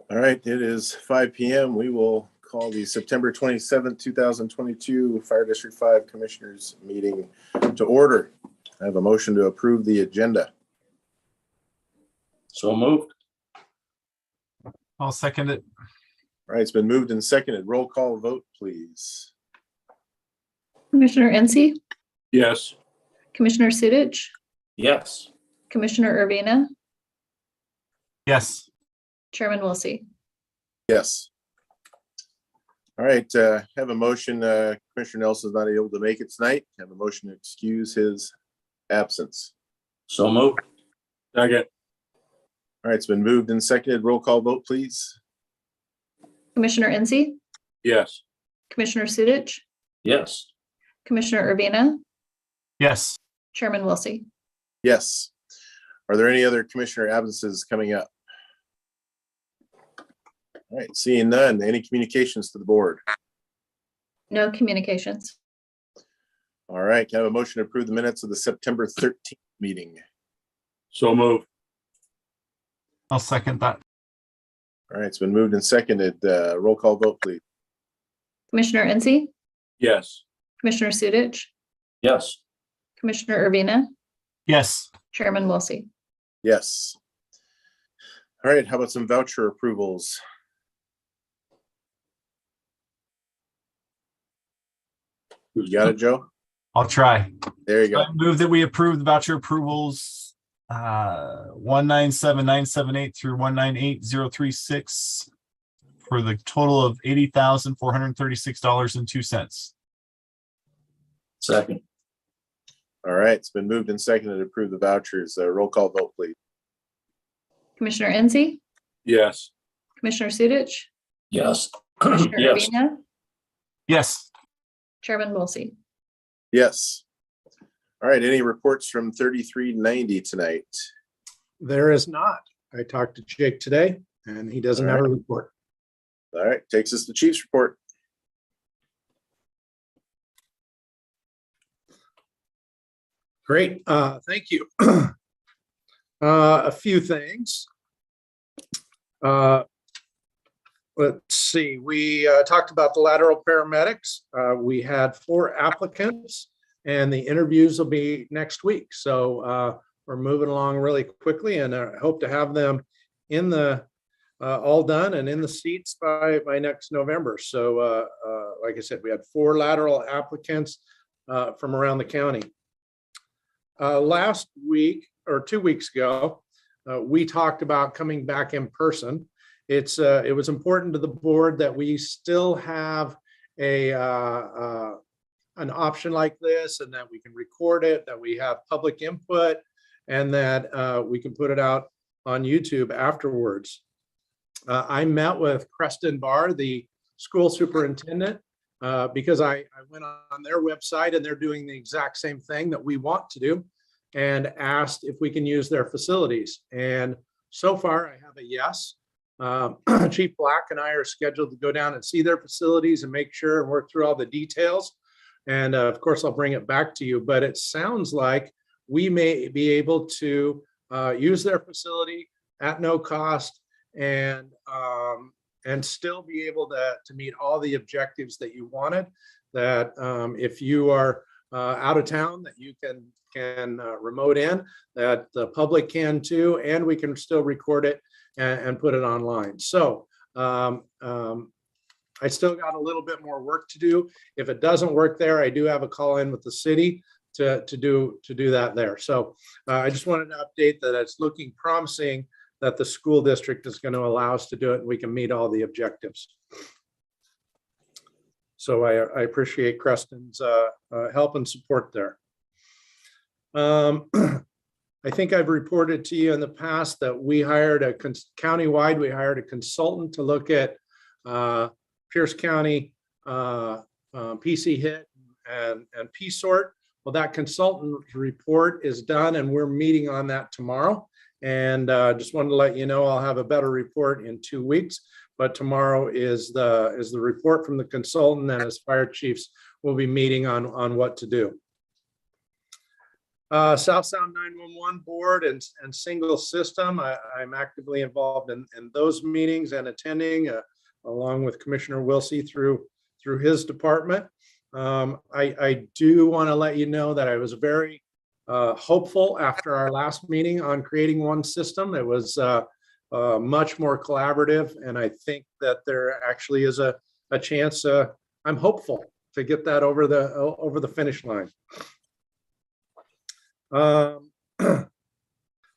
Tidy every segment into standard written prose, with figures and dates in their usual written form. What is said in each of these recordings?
All right, it is 5 p.m. We will call the September 27th, 2022 Fire District 5 Commissioners meeting to order. I have a motion to approve the agenda. So moved. I'll second it. All right, it's been moved and seconded. Roll call vote, please. Commissioner Ency, Yes. Commissioner Sudich, Yes. Commissioner Urbina, Yes. Chairman Wilsey. Yes. All right, have a motion. Commissioner Nelson is not able to make it tonight. Have a motion to excuse his absence. So moved. Second. All right, it's been moved and seconded. Roll call vote, please. Commissioner Ency, Yes. Commissioner Sudich, Yes. Commissioner Urbina, Yes. Chairman Wilsey. Yes. Are there any other commissioner absences coming up? All right, seeing none. Any communications to the board? No communications. All right, can I have a motion to approve the minutes of the September 13th meeting? So moved. I'll second that. All right, it's been moved and seconded. Roll call vote, please. Commissioner Ency, Yes. Commissioner Sudich, Yes. Commissioner Urbina, Yes. Chairman Wilsey. Yes. All right, how about some voucher approvals? You got it, Joe? I'll try. There you go. I move that we approve the voucher approvals 197,978 through 198,036 for the total of $80,436.02. Second. All right, it's been moved and seconded to approve the vouchers. Roll call vote, please. Commissioner Ency, Yes. Commissioner Sudich, Yes. Commissioner Yes. Urbina, Yes. Chairman Wilsey. Yes. All right, any reports from 3390 tonight? There is not. I talked to Jake today and he doesn't have a report. All right, takes us to Chief's report. Great, thank you. A few things. Let's see, we talked about the lateral paramedics. We had 4 applicants and the interviews will be next week. So we're moving along really quickly and I hope to have them in the all done and in the seats by next November. So like I said, we had 4 lateral applicants from around the county. Last week or 2 weeks ago, we talked about coming back in person. It was important to the board that we still have an option like this and that we can record it, that we have public input, and that we can put it out on YouTube afterwards. I met with Preston Barr, the school superintendent, because I went on their website and they're doing the exact same thing that we want to do, and asked if we can use their facilities. And so far I have a yes. Chief Black and I are scheduled to go down and see their facilities and make sure and work through all the details. And of course, I'll bring it back to you, but it sounds like we may be able to use their facility at no cost and still be able to meet all the objectives that you wanted. That if you are out of town, that you can remote in, that the public can too, and we can still record it and put it online. So I still got a little bit more work to do. If it doesn't work there, I do have a call in with the city to do that there. So I just wanted to update that it's looking promising that the school district is going to allow us to do it and we can meet all the objectives. So I appreciate Creston's help and support there. I think I've reported to you in the past that we hired countywide, we hired a consultant to look at Pierce County PC hit and PSORT. Well, that consultant report is done and we're meeting on that tomorrow. And just wanted to let you know, I'll have a better report in 2 weeks, but tomorrow is the report from the consultant, and as fire chiefs, we'll be meeting on what to do. South Sound 911 board and single system. I'm actively involved in those meetings and attending along with Commissioner Wilsey through his department. I do want to let you know that I was very hopeful after our last meeting on creating one system. It was much more collaborative, and I think that there actually is a chance. I'm hopeful to get that over the finish line.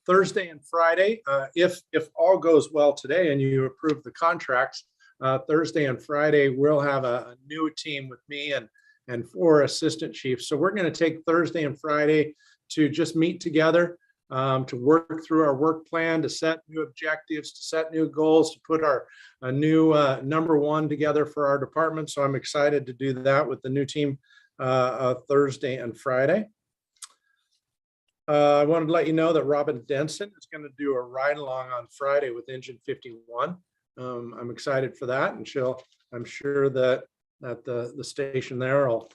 Thursday and Friday, if all goes well today and you approve the contracts, Thursday and Friday we'll have a new team with me and 4 assistant chiefs. So we're going to take Thursday and Friday to just meet together, to work through our work plan, to set new objectives, to set new goals, to put a new number 1 together for our department. So I'm excited to do that with the new team Thursday and Friday. I wanted to let you know that Robin Denson is going to do a ride along on Friday with Engine 51. I'm excited for that, and I'm sure that at the station there, I'll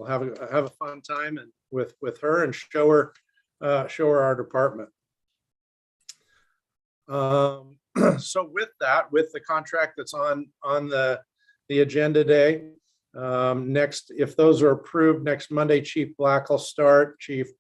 have a fun time and with her and show her our department. So with the contract that's on the agenda today, next, if those are approved, next Monday, Chief Black will start, Chief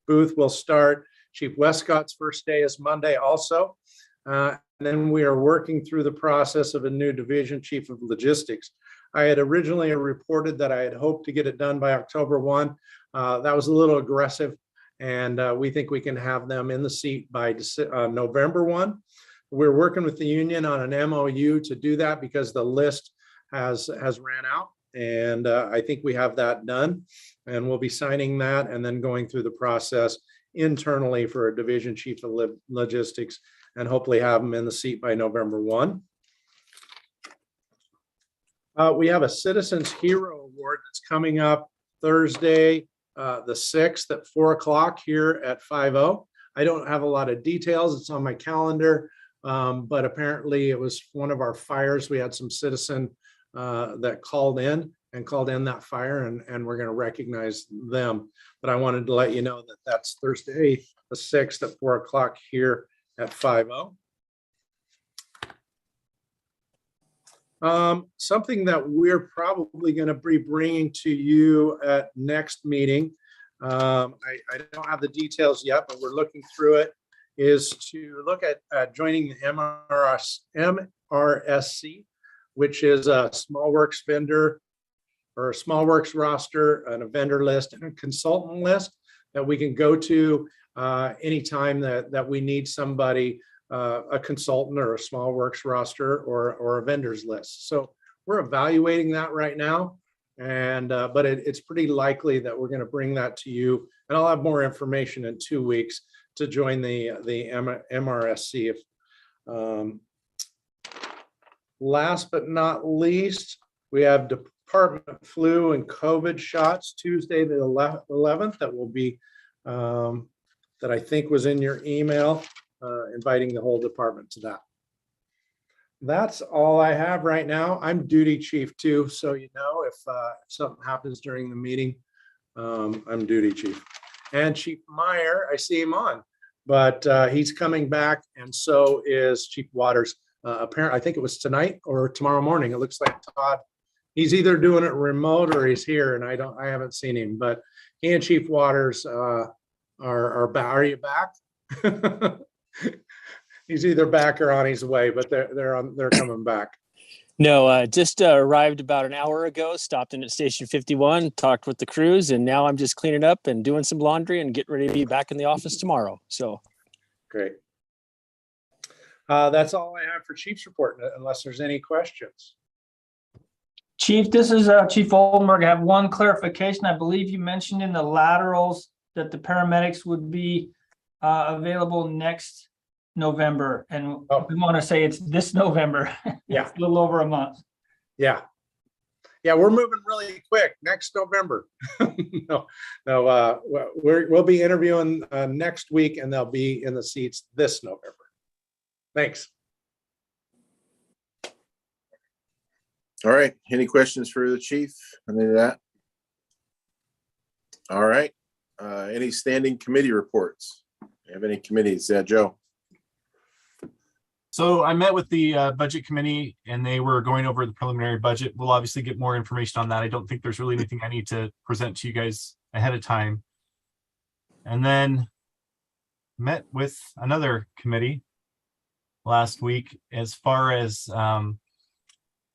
Booth will start, Chief Westcott's first day is Monday also. And then we are working through the process of a new division chief of logistics. I had originally reported that I had hoped to get it done by October 1. That was a little aggressive, and we think we can have them in the seat by November 1. We're working with the union on an MOU to do that because the list has ran out, and I think we have that done, and we'll be signing that and then going through the process internally for a division chief of logistics, and hopefully have them in the seat by November 1. We have a Citizens Hero Award that's coming up Thursday, the 6th at 4 o'clock here at 5:00. I don't have a lot of details. It's on my calendar, but apparently it was one of our fires. We had some citizen that called in that fire, and we're going to recognize them. But I wanted to let you know that that's Thursday, the 6th at 4 o'clock here at 5:00. Something that we're probably going to be bringing to you at next meeting, I don't have the details yet, but we're looking through it, is to look at joining the MRSC, which is a small works vendor or a small works roster and a vendor list and a consultant list that we can go to anytime that we need somebody, a consultant or a small works roster or a vendors list. So we're evaluating that right now, and but it's pretty likely that we're going to bring that to you, and I'll have more information in 2 weeks to join the MRSC. Last but not least, we have department flu and COVID shots Tuesday the 11th. That will be that I think was in your email, inviting the whole department to that. That's all I have right now. I'm duty chief too, so you know if something happens during the meeting, I'm duty chief. And Chief Meyer, I see him on, but he's coming back, and so is Chief Waters. Apparently, I think it was tonight or tomorrow morning. It looks like Todd, he's either doing it remote or he's here, and I haven't seen him. But he and Chief Waters are back. Are you back? He's either back or on his way, but they're coming back. No, just arrived about an hour ago, stopped in at Station 51, talked with the crews, and now I'm just cleaning up and doing some laundry and getting ready to be back in the office tomorrow. So great. That's all I have for Chief's report, unless there's any questions. Chief, this is Chief Oldenburg. I have one clarification. I believe you mentioned in the laterals that the paramedics would be available next November, and we want to say it's this November. Yeah, a little over a month. Yeah, we're moving really quick. Next November. We'll be interviewing next week, and they'll be in the seats this November. Thanks. All right. Any questions for the chief? Any of that? All right. Any standing committee reports? You have any committees? Yeah, Joe. So I met with the budget committee and they were going over the preliminary budget. We'll obviously get more information on that. I don't think there's really anything I need to present to you guys ahead of time. And then met with another committee last week as far as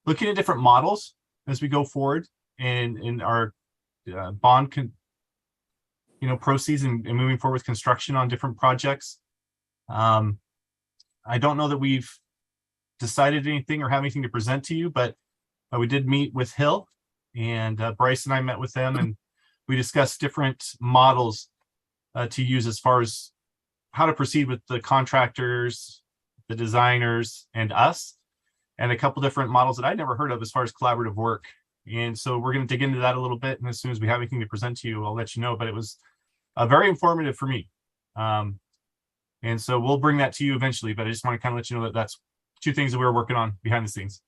looking at different models as we go forward in our bond proceeds and moving forward with construction on different projects. I don't know that we've decided anything or have anything to present to you, but we did meet with Hill, and Bryce and I met with them, and we discussed different models to use as far as how to proceed with the contractors, the designers, and us, and a couple different models that I'd never heard of as far as collaborative work. And so we're going to dig into that a little bit, and as soon as we have anything to present to you, I'll let you know. But it was very informative for me. And so we'll bring that to you eventually, but I just want to kind of let you know that that's two things that we were working on behind the scenes.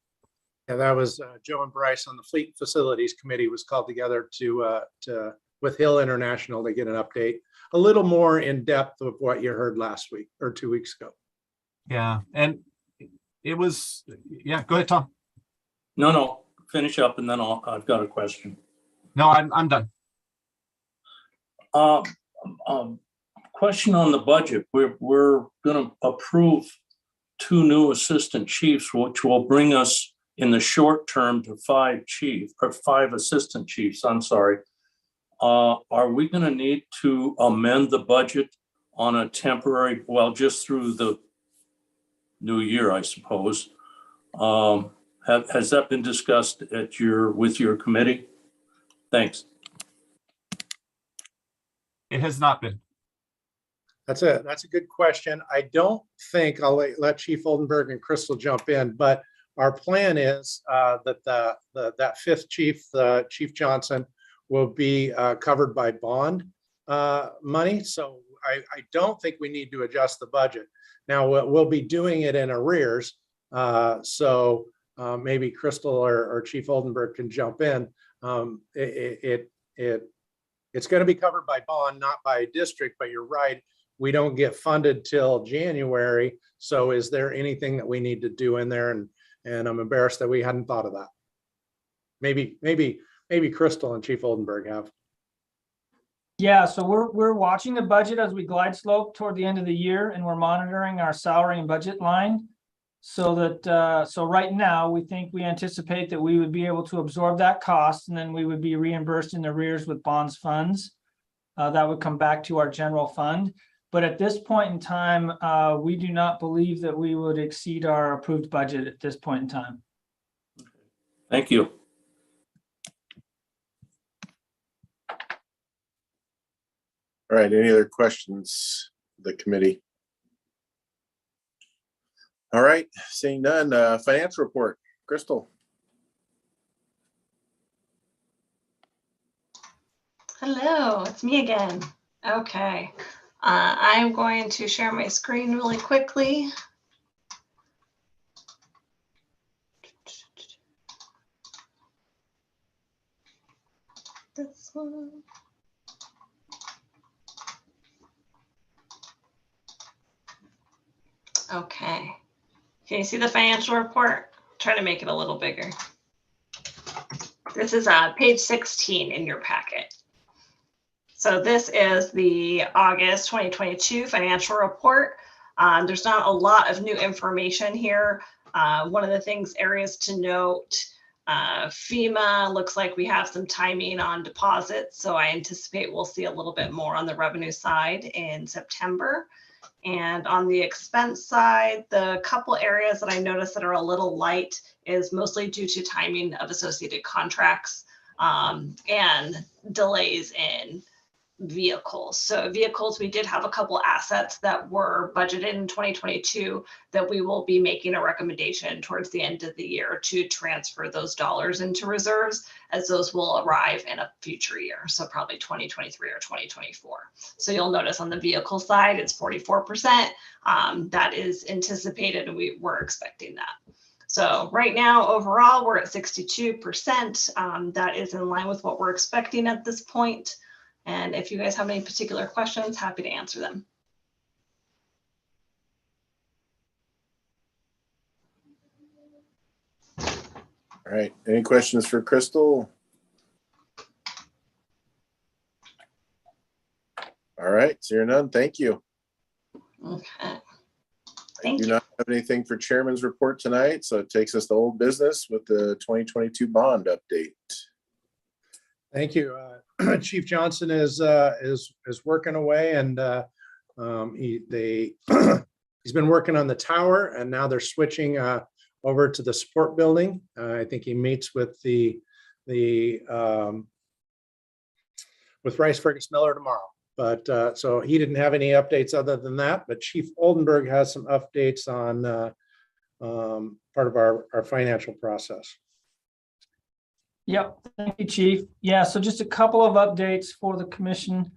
Yeah, that was Joe and Bryce on the Fleet Facilities Committee was called together to with Hill International to get an update, a little more in depth of what you heard last week or 2 weeks ago. Yeah, and it was, yeah, go ahead, Tom. No, finish up and then I've got a question. No, I'm done. Question on the budget. We're going to approve 2 new assistant chiefs, which will bring us in the short term to 5 assistant chiefs. I'm sorry. Are we going to need to amend the budget on a temporary, well, just through the new year, I suppose? Has that been discussed with your committee? Thanks. It has not been. That's a good question. I don't think I'll let Chief Oldenburg and Crystal jump in, but our plan is that that 5th chief, Chief Johnson, will be covered by bond money. So I don't think we need to adjust the budget. Now we'll be doing it in arrears. So maybe Crystal or Chief Oldenburg can jump in. It's going to be covered by bond, not by district, but you're right. We don't get funded till January. So is there anything that we need to do in there? And I'm embarrassed that we hadn't thought of that. Maybe Crystal and Chief Oldenburg have. Yeah, so we're watching the budget as we glide slope toward the end of the year, and we're monitoring our salary and budget line. So that so right now we anticipate that we would be able to absorb that cost, and then we would be reimbursed in arrears with bonds funds. That would come back to our general fund. But at this point in time, we do not believe that we would exceed our approved budget at this point in time. Thank you. All right, any other questions, the committee? All right, seeing none, financial report, Crystal. Hello, it's me again. Okay, I'm going to share my screen really quickly. This one. Okay, can you see the financial report? Try to make it a little bigger. This is page 16 in your packet. So this is the August 2022 financial report. There's not a lot of new information here. One of the areas to note, FEMA looks like we have some timing on deposits. So I anticipate we'll see a little bit more on the revenue side in September. And on the expense side, the couple areas that I noticed that are a little light is mostly due to timing of associated contracts and delays in vehicles. So vehicles, we did have a couple assets that were budgeted in 2022 that we will be making a recommendation towards the end of the year to transfer those dollars into reserves, as those will arrive in a future year. So probably 2023 or 2024. So you'll notice on the vehicle side, it's 44%. That is anticipated, and we're expecting that. So right now, overall, we're at 62%. That is in line with what we're expecting at this point. And if you guys have any particular questions, happy to answer them. All right, any questions for Crystal? All right, so you're none. Thank you. Okay. I Thank do you. not have anything for chairman's report tonight, so it takes us to old business with the 2022 bond update. Thank you. Chief Johnson is working away, and he's been working on the tower, and now they're switching over to the support building. I think he meets with with Rice Fergus Miller tomorrow. But so he didn't have any updates other than that. But Chief Oldenburg has some updates on part of our financial process. Yep, thank you, Chief. Yeah, so just a couple of updates for the commission.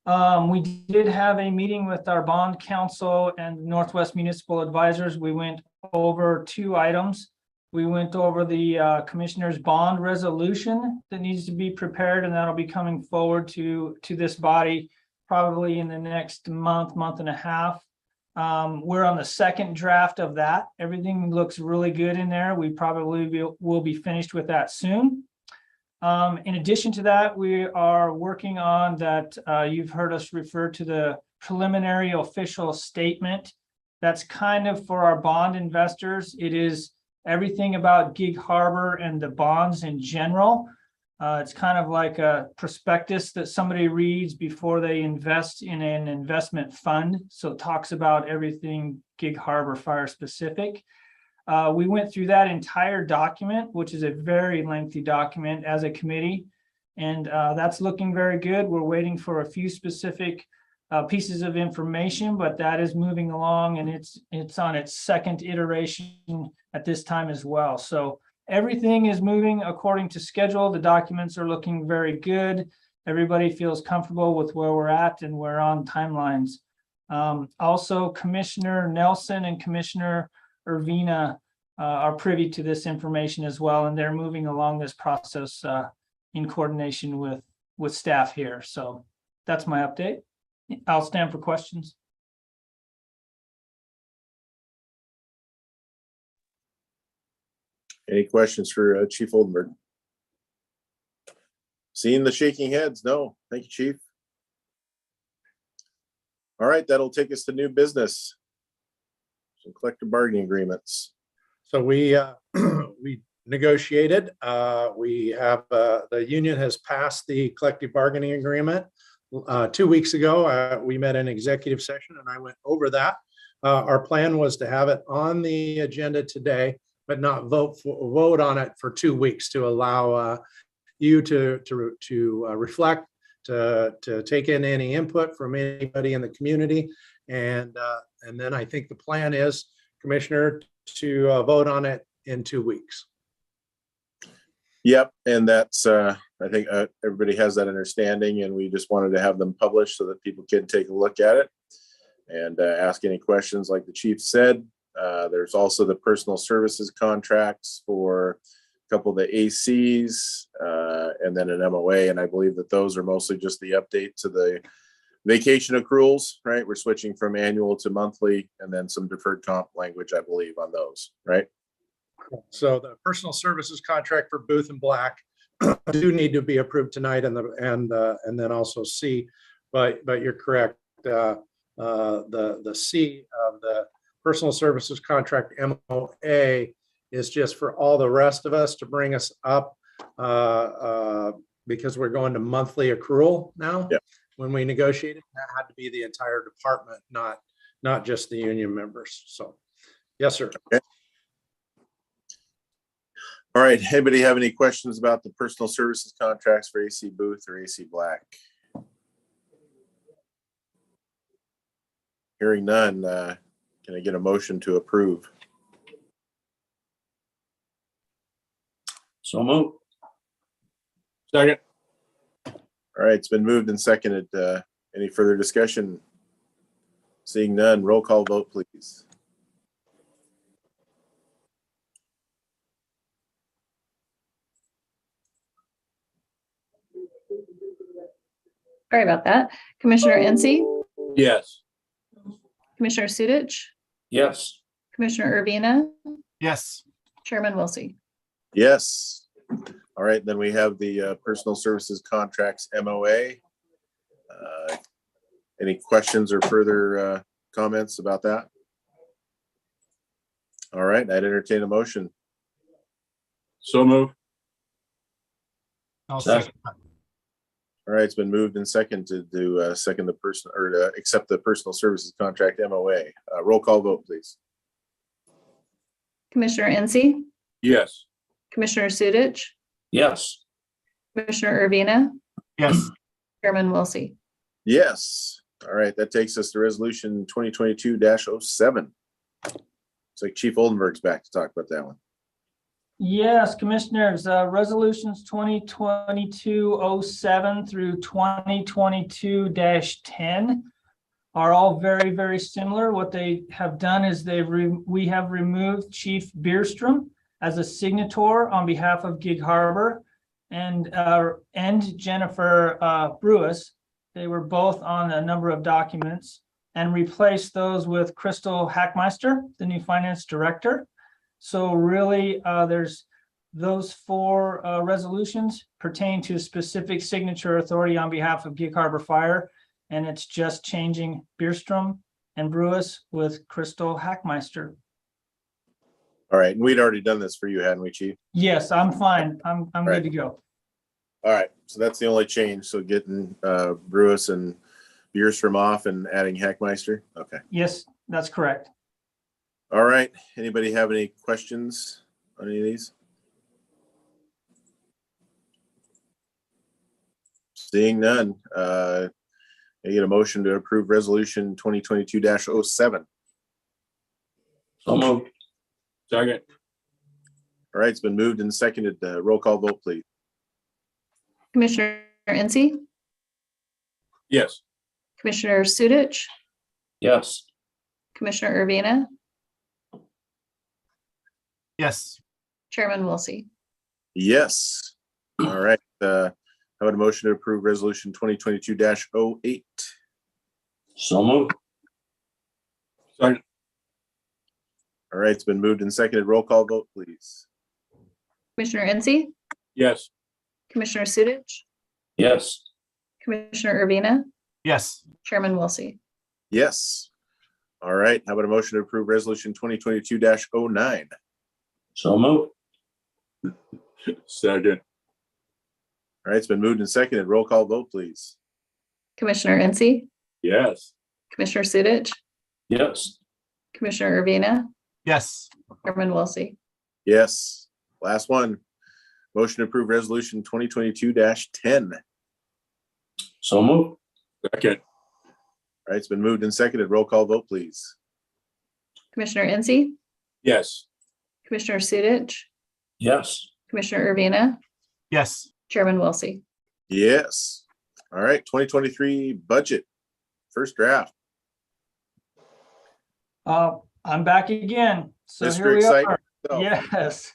We did have a meeting with our bond counsel and Northwest Municipal Advisors. We went over 2 items. We went over the commissioner's bond resolution that needs to be prepared, and that'll be coming forward to this body probably in the next month and a half. We're on the second draft of that. Everything looks really good in there. We probably will be finished with that soon. In addition to that, we are working on that. You've heard us refer to the preliminary official statement. That's kind of for our bond investors. It is everything about Gig Harbor and the bonds in general. It's kind of like a prospectus that somebody reads before they invest in an investment fund. So it talks about everything Gig Harbor fire specific. We went through that entire document, which is a very lengthy document, as a committee, and that's looking very good. We're waiting for a few specific pieces of information, but that is moving along, and it's on its second iteration at this time as well. So everything is moving according to schedule. The documents are looking very good. Everybody feels comfortable with where we're at, and we're on timelines. Also, Commissioner Nelson and Commissioner Irvina are privy to this information as well, and they're moving along this process in coordination with staff here. So that's my update. I'll stand for questions. Any questions for Chief Oldenburg? Seeing the shaking heads, no. Thank you, Chief. All right, that'll take us to new business. Some collective bargaining agreements. So we negotiated. We have the union has passed the collective bargaining agreement. 2 weeks ago, we met in executive session, and I went over that. Our plan was to have it on the agenda today, but not vote on it for 2 weeks to allow you to reflect, to take in any input from anybody in the community, and then I think the plan is, Commissioner, to vote on it in 2 weeks. Yep, and that's I think everybody has that understanding, and we just wanted to have them published so that people can take a look at it and ask any questions. Like the chief said, there's also the personal services contracts for a couple of the ACs and then an MOA, and I believe that those are mostly just the update to the vacation accruals, right? We're switching from annual to monthly, and then some deferred comp language, I believe, on those, right? So the personal services contract for Booth and Black do need to be approved tonight, and then also C, but you're correct. The C of the personal services contract MOA is just for all the rest of us to bring us up because we're going to monthly accrual now. Yep. When we negotiated, that had to be the entire department, not just the union members. So, yes, sir. Okay. All right, anybody have any questions about the personal services contracts for AC Booth or AC Black? Hearing none, can I get a motion to approve? So move. Second. All right, it's been moved and seconded. Any further discussion? Seeing none, roll call vote, please. Sorry about that. Commissioner NC, Yes. Commissioner Sudich, Yes. Commissioner Urbina, Yes. Chairman Wilsey. Yes. All right, then we have the personal services contracts MOA. Any questions or further comments about that? All right, I'd entertain a motion. So move. I'll Second. second that. All right, it's been moved and seconded to second the person or to accept the personal services contract MOA. Roll call vote, please. Commissioner NC, Yes. Commissioner Sudich, Yes. Commissioner Urbina, Yes. Chairman Wilsey. Yes. All right, that takes us to resolution 2022-07. It's like Chief Oldenburg's back to talk about that one. Yes, Commissioners, resolutions 2022-07 through 2022-10 are all very, very similar. What they have done is we have removed Chief Bierstrom as a signator on behalf of Gig Harbor and Jennifer Brewis. They were both on a number of documents, and replaced those with Crystal Hackmeister, the new finance director. So really, there's those four resolutions pertain to specific signature authority on behalf of Gig Harbor Fire, and it's just changing Bierstrom and Brewis with Crystal Hackmeister. All right, and we'd already done this for you, hadn't we, Chief? Yes, I'm fine. I'm Right. good to go. All right, so that's the only change. So getting Brewis and Bierstrom off and adding Hackmeister. Okay. Yes, that's correct. All right. Anybody have any questions on any of these? Seeing none, I get a motion to approve resolution 2022-07. So move. Second. All right, it's been moved and seconded. Roll call vote, please. Commissioner NC, Yes. Commissioner Sudich, Yes. Commissioner Urbina, Yes. Chairman Wilsey. Yes. All right. How about a motion to approve resolution 2022-08? So move. Second. All right, it's been moved and seconded. Roll call vote, please. Commissioner NC, Yes. Commissioner Sudich, Yes. Commissioner Urbina, Yes. Chairman Wilsey. Yes. All right, how about a motion to approve resolution 2022-09? So move. Second. All right, it's been moved and seconded. Roll call vote, please. Commissioner NC, Yes. Commissioner Sudich, Yes. Commissioner Urbina, Yes. Chairman Wilsey. Yes. Last one. Motion to approve resolution 2022-10. So move. Second. All right, it's been moved and seconded. Roll call vote, please. Commissioner NC, Yes. Commissioner Sudich, Yes. Commissioner Urbina, Yes. Chairman Wilsey. Yes. All right, 2023 budget, first draft. I'm back again. So Mr. here we Excitement. are. So, Yes.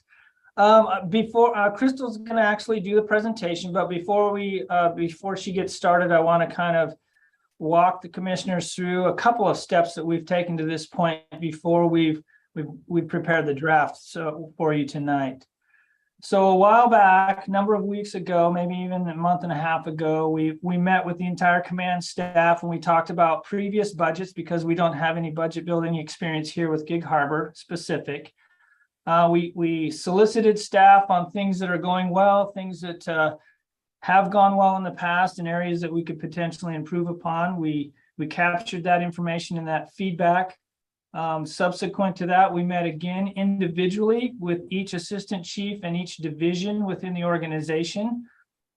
Before Crystal's going to actually do the presentation, but before she gets started, I want to kind of walk the commissioners through a couple of steps that we've taken to this point before we've prepared the draft for you tonight. So a while back, a number of weeks ago, maybe even a month and a half ago, we met with the entire command staff and we talked about previous budgets because we don't have any budget building experience here with Gig Harbor specific. We solicited staff on things that are going well, things that have gone well in the past, and areas that we could potentially improve upon. We captured that information and that feedback. Subsequent to that, we met again individually with each assistant chief and each division within the organization.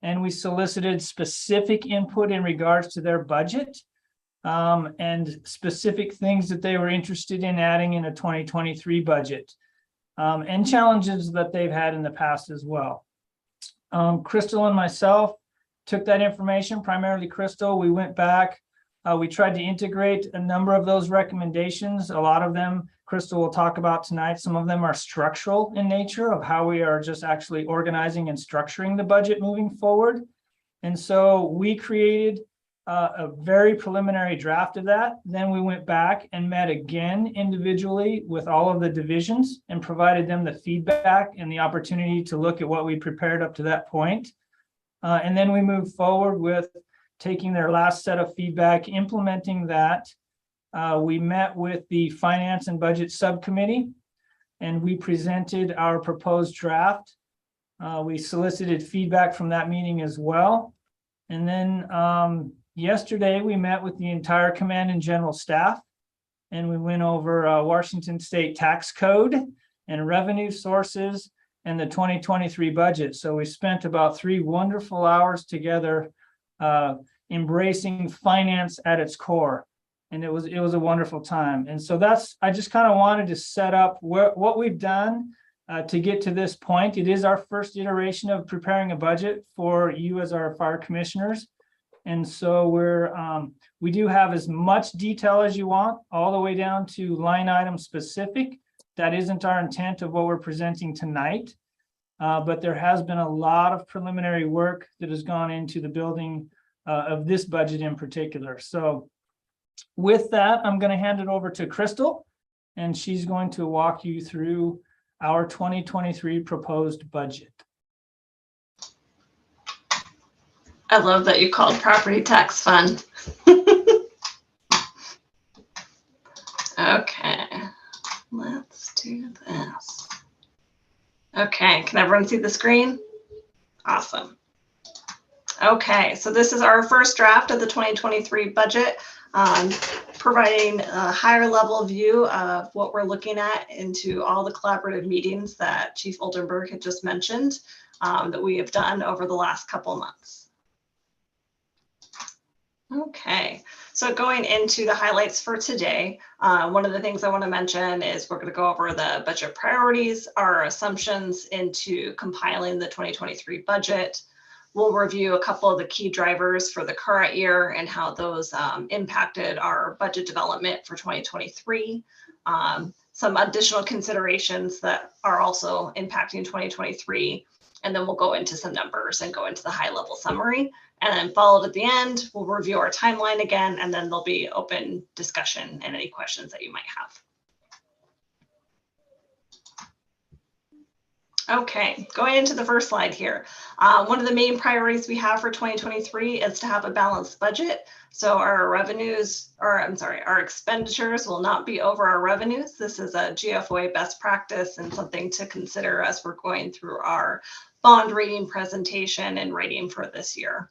And we solicited specific input in regards to their budget and specific things that they were interested in adding in a 2023 budget and challenges that they've had in the past as well. Crystal and myself took that information, primarily Crystal. We went back. We tried to integrate a number of those recommendations. A lot of them, Crystal will talk about tonight. Some of them are structural in nature of how we are just actually organizing and structuring the budget moving forward. And so we created a very preliminary draft of that. Then we went back and met again individually with all of the divisions and provided them the feedback and the opportunity to look at what we prepared up to that point. And then we moved forward with taking their last set of feedback, implementing that. We met with the Finance and Budget Subcommittee, and we presented our proposed draft. We solicited feedback from that meeting as well. And then yesterday, we met with the entire command and general staff, and we went over Washington State tax code and revenue sources and the 2023 budget. So we spent about 3 wonderful hours together embracing finance at its core. And it was a wonderful time. And so I just kind of wanted to set up what we've done to get to this point. It is our first iteration of preparing a budget for you as our fire commissioners. And so we do have as much detail as you want, all the way down to line item specific. That isn't our intent of what we're presenting tonight. But there has been a lot of preliminary work that has gone into the building of this budget in particular. So with that, I'm going to hand it over to Crystal, and she's going to walk you through our 2023 proposed budget. I love that you called property tax fund. Okay, let's do this. Okay, can everyone see the screen? Awesome. Okay, so this is our first draft of the 2023 budget, providing a higher level view of what we're looking at into all the collaborative meetings that Chief Oldenburg had just mentioned that we have done over the last couple months. Okay, so going into the highlights for today, one of the things I want to mention is we're going to go over the budget priorities, our assumptions into compiling the 2023 budget. We'll review a couple of the key drivers for the current year and how those impacted our budget development for 2023. Some additional considerations that are also impacting 2023. And then we'll go into some numbers and go into the high level summary. And then followed at the end, we'll review our timeline again, and then there'll be open discussion and any questions that you might have. Okay, going into the first slide here. One of the main priorities we have for 2023 is to have a balanced budget. So our expenditures will not be over our revenues. This is a GFOA best practice and something to consider as we're going through our bond rating presentation and rating for this year.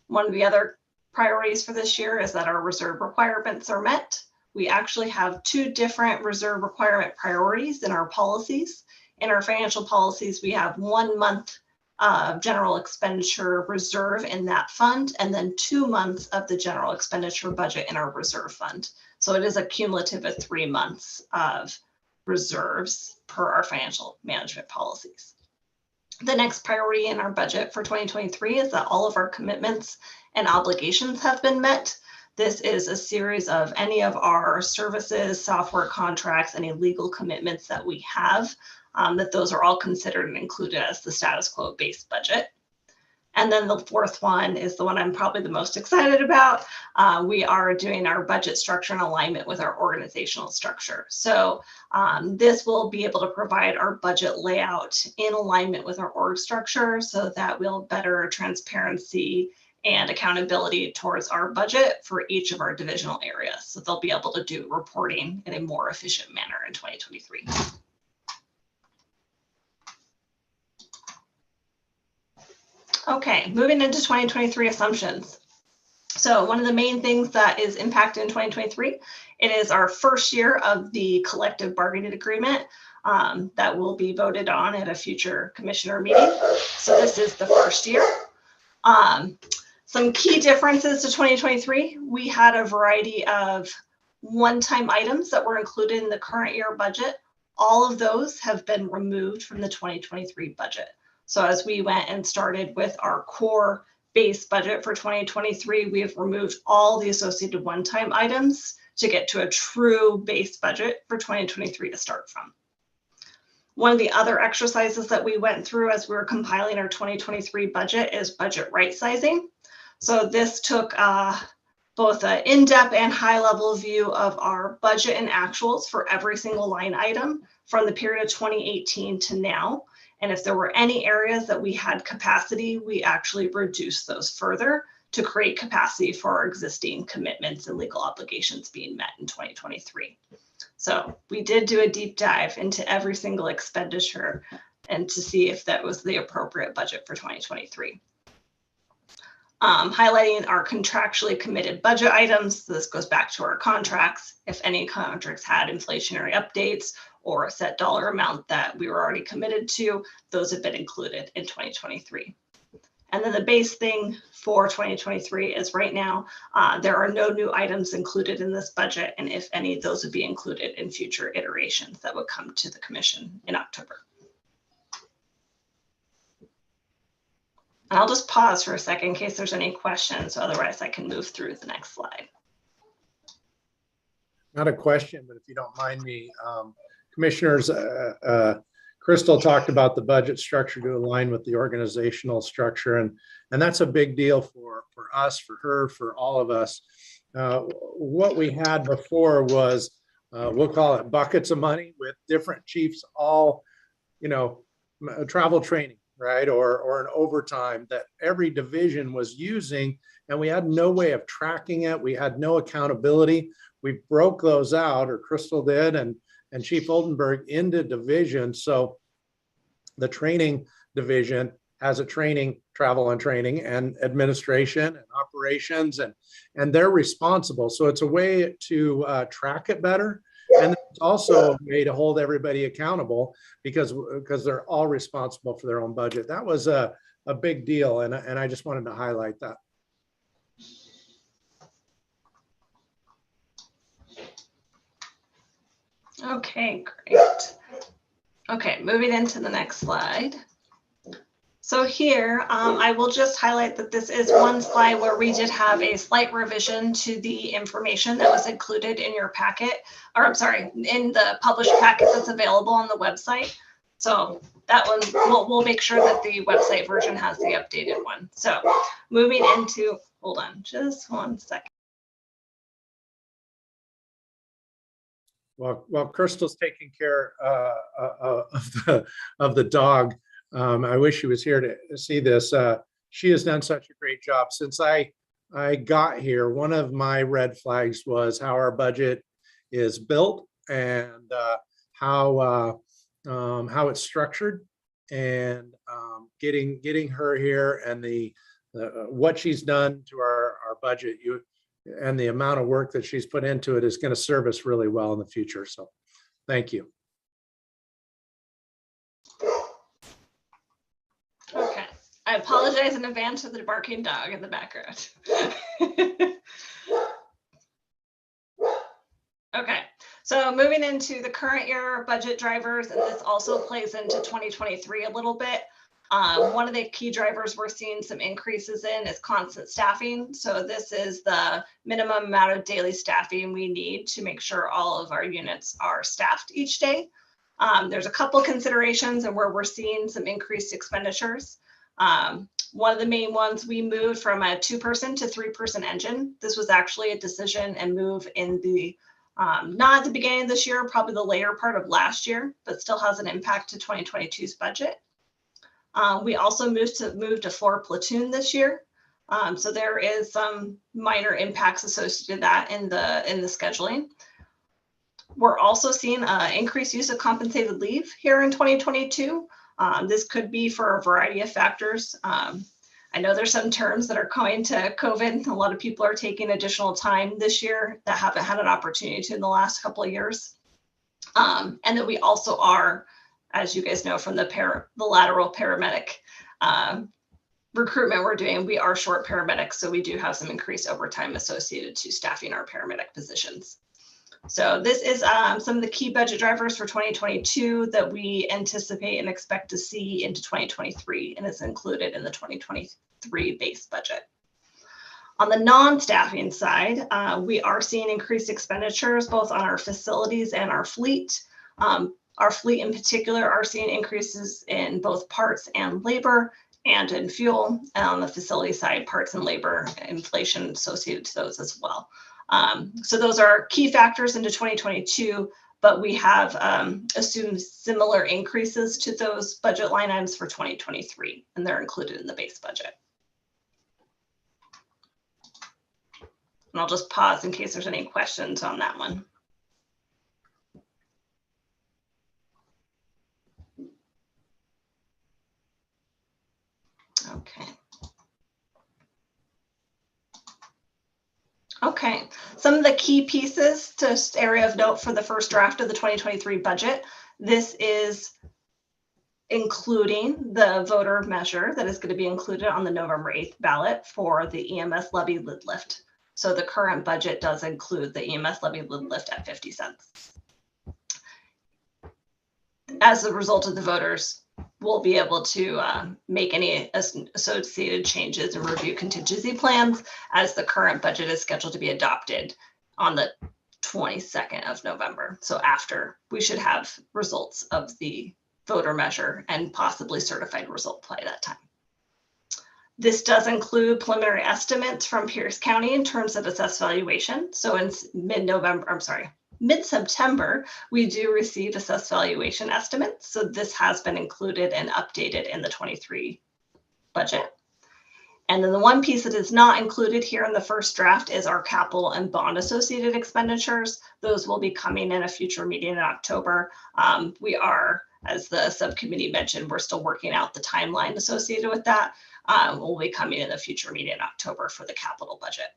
One of the other priorities for this year is that our reserve requirements are met. We actually have 2 different reserve requirement priorities in our policies. In our financial policies, we have 1 month general expenditure reserve in that fund, and then 2 months of the general expenditure budget in our reserve fund. So it is a cumulative of 3 months of reserves per our financial management policies. The next priority in our budget for 2023 is that all of our commitments and obligations have been met. This is a series of any of our services, software contracts, any legal commitments that we have, that those are all considered and included as the status quo base budget. And then the fourth one is the one I'm probably the most excited about. We are doing our budget structure in alignment with our organizational structure. So this will be able to provide our budget layout in alignment with our org structure so that we'll better transparency and accountability towards our budget for each of our divisional areas. So they'll be able to do reporting in a more efficient manner in 2023. Okay, moving into 2023 assumptions. So one of the main things that is impacted in 2023, it is our first year of the collective bargaining agreement that will be voted on at a future commissioner meeting. So this is the first year. Some key differences to 2023, we had a variety of one-time items that were included in the current year budget. All of those have been removed from the 2023 budget. So as we went and started with our core base budget for 2023, we have removed all the associated one-time items to get to a true base budget for 2023 to start from. One of the other exercises that we went through as we were compiling our 2023 budget is budget right sizing. So this took both an in-depth and high-level view of our budget and actuals for every single line item from the period of 2018 to now. And if there were any areas that we had capacity, we actually reduced those further to create capacity for our existing commitments and legal obligations being met in 2023. So we did do a deep dive into every single expenditure and to see if that was the appropriate budget for 2023. Highlighting our contractually committed budget items. This goes back to our contracts. If any contracts had inflationary updates or a set dollar amount that we were already committed to, those have been included in 2023. And then the base thing for 2023 is right now, there are no new items included in this budget. And if any, those would be included in future iterations that would come to the commission in October. And I'll just pause for a second in case there's any questions. Otherwise, I can move through the next slide. Not a question, but if you don't mind me, commissioners, Crystal talked about the budget structure to align with the organizational structure, and that's a big deal for us, for her, for all of us. What we had before was, we'll call it buckets of money with different chiefs, all, travel training, right? Or an overtime that every division was using, and we had no way of tracking it. We had no accountability. We broke those out, or Crystal did, and Chief Oldenburg into divisions. So the training division has a training, travel and training, and administration and operations, and they're responsible. So it's a way to track it better. And it's also a way to hold everybody accountable because they're all responsible for their own budget. That was a big deal. And I just wanted to highlight that. Okay, great. Okay, moving into the next slide. So here, I will just highlight that this is one slide where we did have a slight revision to the information that was included in your packet, or I'm sorry, in the published packet that's available on the website. So that one, we'll make sure that the website version has the updated one. So moving into, hold on just one second. While Crystal's taking care of the dog, I wish she was here to see this. She has done such a great job. Since I got here, one of my red flags was how our budget is built and how it's structured, and getting her here and what she's done to our budget. And the amount of work that she's put into it is going to serve us really well in the future. So thank you. Okay, I apologize in advance for the barking dog in the background. Okay, so moving into the current year budget drivers, and this also plays into 2023 a little bit. One of the key drivers we're seeing some increases in is constant staffing. So this is the minimum amount of daily staffing we need to make sure all of our units are staffed each day. There's a couple considerations and where we're seeing some increased expenditures. One of the main ones, we moved from a 2-person to 3-person engine. This was actually a decision and move in the, not at the beginning of this year, probably the later part of last year, but still has an impact to 2022's budget. We also moved to 4 platoon this year. So there is some minor impacts associated with that in the scheduling. We're also seeing increased use of compensated leave here in 2022. This could be for a variety of factors. I know there's some terms that are going to COVID. A lot of people are taking additional time this year that haven't had an opportunity to in the last couple of years. And then we also are, as you guys know from the lateral paramedic recruitment we're doing, we are short paramedics. So we do have some increased overtime associated to staffing our paramedic positions. So this is some of the key budget drivers for 2022 that we anticipate and expect to see into 2023, and it's included in the 2023 base budget. On the non-staffing side, we are seeing increased expenditures both on our facilities and our fleet. Our fleet in particular are seeing increases in both parts and labor, and in fuel. And on the facility side, parts and labor inflation associated to those as well. So those are key factors into 2022, but we have assumed similar increases to those budget line items for 2023, and they're included in the base budget. And I'll just pause in case there's any questions on that one. Okay. Okay, some of the key pieces, just area of note for the first draft of the 2023 budget. This is including the voter measure that is going to be included on the November 8th ballot for the EMS levy lid lift. So the current budget does include the EMS levy lid lift at 50 cents. As a result of the voters, we'll be able to make any associated changes and review contingency plans, as the current budget is scheduled to be adopted on the 22nd of November. So after, we should have results of the voter measure and possibly certified result by that time. This does include preliminary estimates from Pierce County in terms of assessed valuation. So in mid-September, we do receive assessed valuation estimates. So this has been included and updated in the 23 budget. And then the one piece that is not included here in the first draft is our capital and bond associated expenditures. Those will be coming in a future meeting in October. We are, as the subcommittee mentioned, we're still working out the timeline associated with that. Will be coming in a future meeting in October for the capital budget.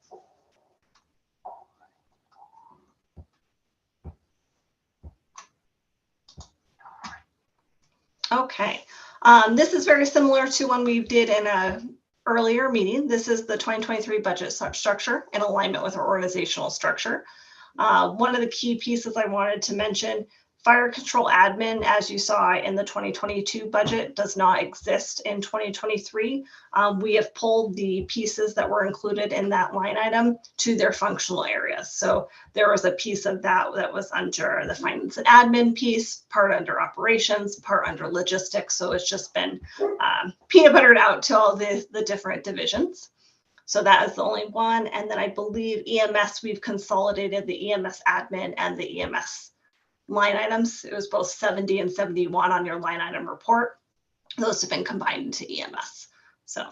Okay, this is very similar to one we did in a earlier meeting. This is the 2023 budget structure in alignment with our organizational structure. One of the key pieces I wanted to mention, fire control admin, as you saw in the 2022 budget, does not exist in 2023. We have pulled the pieces that were included in that line item to their functional areas. So there was a piece of that that was under the finance and admin piece, part under operations, part under logistics. So it's just been peanut buttered out to all the different divisions. So that is the only one. And then I believe EMS, we've consolidated the EMS admin and the EMS line items. It was both 70 and 71 on your line item report. Those have been combined into EMS. So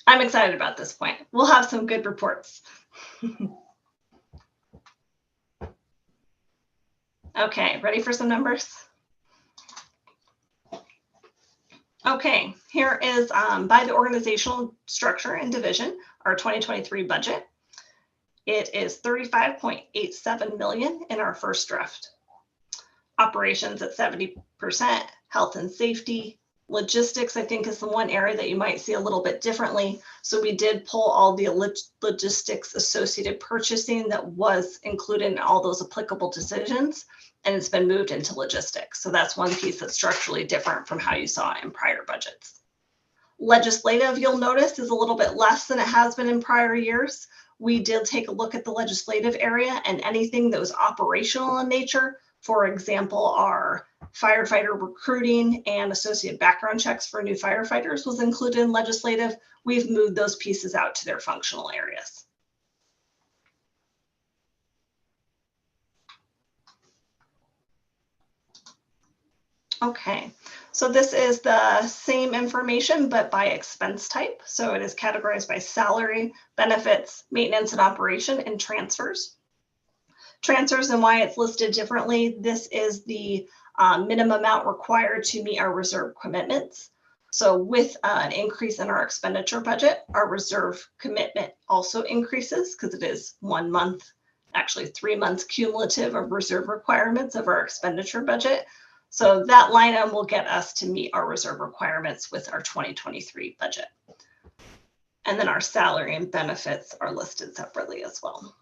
I'm excited about this point. We'll have some good reports. Okay, ready for some numbers? Okay, here is by the organizational structure and division, our 2023 budget. It is 35.87 million in our first draft. Operations at 70%, health and safety. Logistics, I think, is the one area that you might see a little bit differently. So we did pull all the logistics associated purchasing that was included in all those applicable decisions, and it's been moved into logistics. So that's one piece that's structurally different from how you saw in prior budgets. Legislative, you'll notice, is a little bit less than it has been in prior years. We did take a look at the legislative area, and anything that was operational in nature, for example, our firefighter recruiting and associated background checks for new firefighters, was included in legislative. We've moved those pieces out to their functional areas. Okay, so this is the same information, but by expense type. So it is categorized by salary, benefits, maintenance and operation, and transfers. Transfers and why it's listed differently. This is the minimum amount required to meet our reserve commitments. So with an increase in our expenditure budget, our reserve commitment also increases because it is 1 month, actually 3 months cumulative of reserve requirements of our expenditure budget. So that line item will get us to meet our reserve requirements with our 2023 budget. And then our salary and benefits are listed separately as well.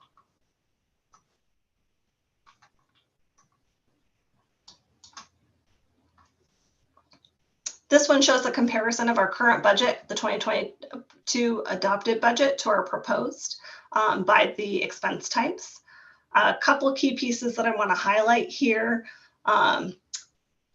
This one shows a comparison of our current budget, the 2022 adopted budget, to our proposed by the expense types. A couple of key pieces that I want to highlight here.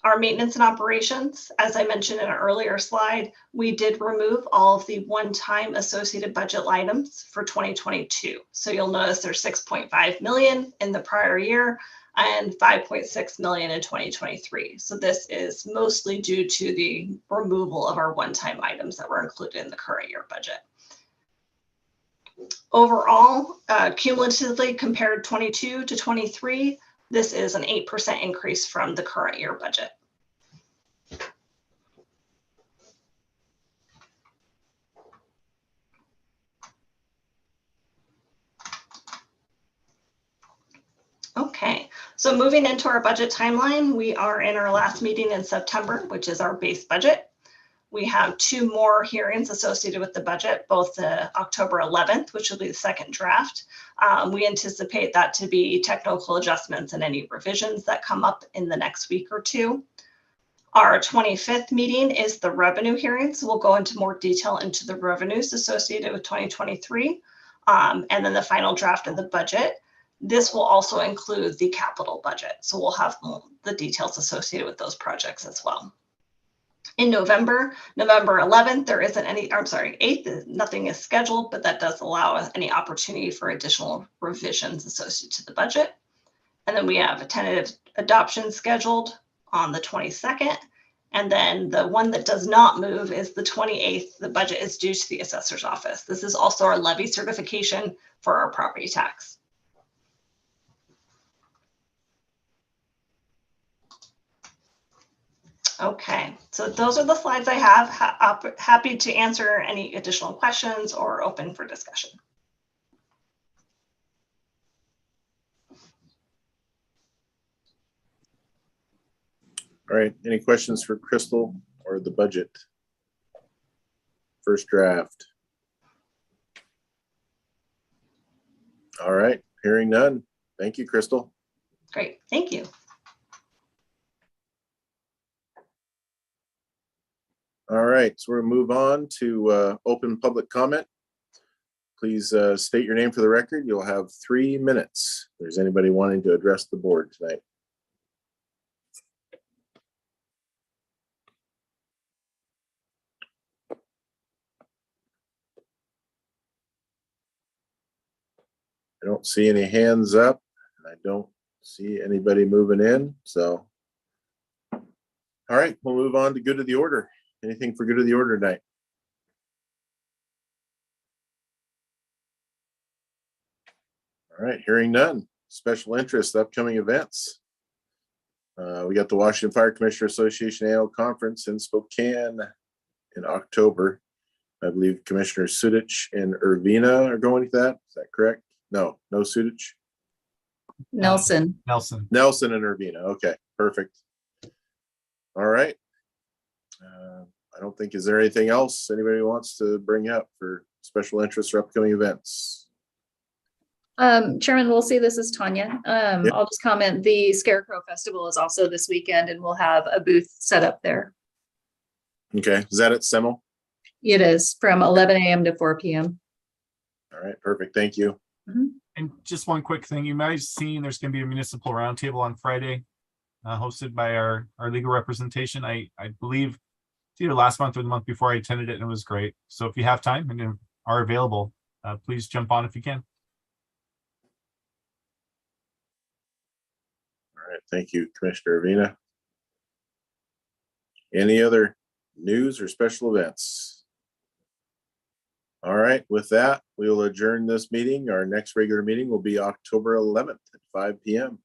Our maintenance and operations, as I mentioned in an earlier slide, we did remove all of the one-time associated budget items for 2022. So you'll notice there's 6.5 million in the prior year and 5.6 million in 2023. So this is mostly due to the removal of our one-time items that were included in the current year budget. Overall, cumulatively compared 22 to 23, this is an 8% increase from the current year budget. Okay, so moving into our budget timeline, we are in our last meeting in September, which is our base budget. We have 2 more hearings associated with the budget, both the October 11th, which will be the second draft. We anticipate that to be technical adjustments and any revisions that come up in the next week or 2. Our 25th meeting is the revenue hearing, so we'll go into more detail into the revenues associated with 2023, and then the final draft of the budget. This will also include the capital budget, so we'll have the details associated with those projects as well. In November 11th, there isn't any, I'm sorry, 8th, nothing is scheduled, but that does allow us any opportunity for additional revisions associated to the budget. And then we have a tentative adoption scheduled on the 22nd. And then the one that does not move is the 28th. The budget is due to the assessor's office. This is also our levy certification for our property tax. Okay, so those are the slides I have. Happy to answer any additional questions or open for discussion. All right, any questions for Crystal or the budget? First draft. All right, hearing none. Thank you, Crystal. Great, thank you. All right, so we'll move on to open public comment. Please state your name for the record. You'll have 3 minutes. If there's anybody wanting to address the board tonight. I don't see any hands up. I don't see anybody moving in, so. All right, we'll move on to good of the order. Anything for good of the order tonight? All right, hearing none. Special interest, upcoming events. We got the Washington Fire Commissioner Association annual conference in Spokane in October. I believe Commissioner Sudich and Urbina are going to that. Is that correct? No Sudich. Nelson. Nelson and Urbina. Okay, perfect. All right. I don't think, is there anything else anybody wants to bring up for special interests or upcoming events? Chairman Woolsey, this is Tanya. I'll just comment, the Scarecrow Festival is also this weekend and we'll have a booth set up there. Okay, is that at Semmel? It is from 11 a.m. to 4 p.m. All right, perfect. Thank you. And just one quick thing, you might have seen there's going to be a municipal roundtable on Friday, hosted by our legal representation. I believe it's either last month or the month before I attended it, and it was great. So if you have time and are available, please jump on if you can. All right, thank you, Commissioner Urbina. Any other news or special events? All right, with that, we will adjourn this meeting. Our next regular meeting will be October 11th at 5 p.m.